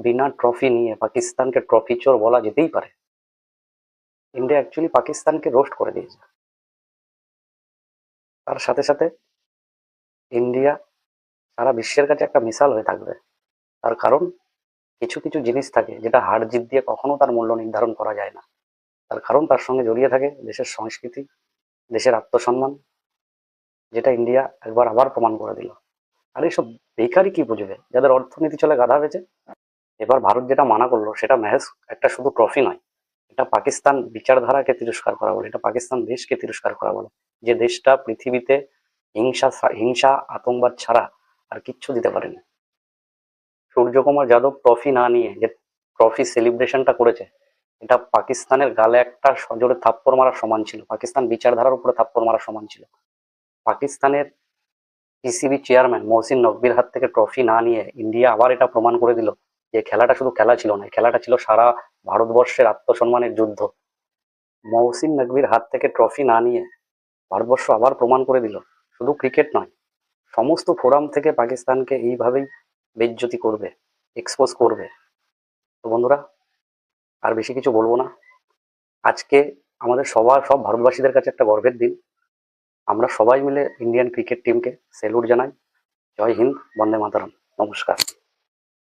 বিনা trophy নিয়ে পাকিস্তানকে trophy চোর বলা যেতেই পারে। ইন্ডিয়া অ্যাকচুয়ালি পাকিস্তানকে রোস্ট করে দিয়েছে। তার সাথে সাথে ইন্ডিয়া সারা বিশ্বের কাছে একটা মিসাল হয়ে থাকবে। তার কারণ কিছু কিছু জিনিস থাকে যেটা হার জিত দিয়ে কখনো তার মূল্য নির্ধারণ করা যায় না। তার কারণ তার সঙ্গে জড়িয়ে থাকে দেশের সংস্কৃতি, দেশের আত্মসম্মান, যেটা ইন্ডিয়া একবার আবার প্রমাণ করে দিল। আর এইসব বেকারই কি বুঝবে যাদের অর্থনীতি চলে গাধা বেচে। এবার ভারত যেটা মানা করলো সেটা ম্যাচ একটা শুধু ট্রফি নয়, এটা পাকিস্তান বিচারধারাকে তিরস্কার করা বলে, এটা পাকিস্তান দেশকে তিরস্কার করা বলে, যে দেশটা পৃথিবীতে হিংসা আতঙ্কবাদ ছাড়া আর কিচ্ছু দিতে পারেনি। সূর্যকুমার যাদব ট্রফি না নিয়ে যে ট্রফি সেলিব্রেশনটা করেছে, এটা পাকিস্তানের গালে একটা সজোরে থাপ্পড় মারার সমান ছিল, পাকিস্তান বিচারধারার উপরে থাপ্পড় মারার সমান ছিল। পাকিস্তানের পিসিবি চেয়ারম্যান মহসিন নকভির হাত থেকে ট্রফি না নিয়ে ইন্ডিয়া আবার এটা প্রমাণ করে দিল যে খেলাটা শুধু খেলা ছিল না, খেলাটা ছিল সারা ভারতবর্ষের আত্মসম্মানের যুদ্ধ। মহসিন নকভির হাত থেকে ট্রফি না নিয়ে ভারতবর্ষ আবার প্রমাণ করে দিল শুধু ক্রিকেট নয়, সমস্ত ফোরাম থেকে পাকিস্তানকে এইভাবেই বেইজ্জতি করবে, এক্সপোজ করবে। তো বন্ধুরা, আর বেশি কিছু বলবো না। আজকে আমাদের সব ভারতবাসীদের কাছে একটা গর্বের দিন। আমরা সবাই মিলে ইন্ডিয়ান ক্রিকেট টিমকে স্যালুট জানাই। জয় হিন্দ, বন্দে মাতরম, নমস্কার।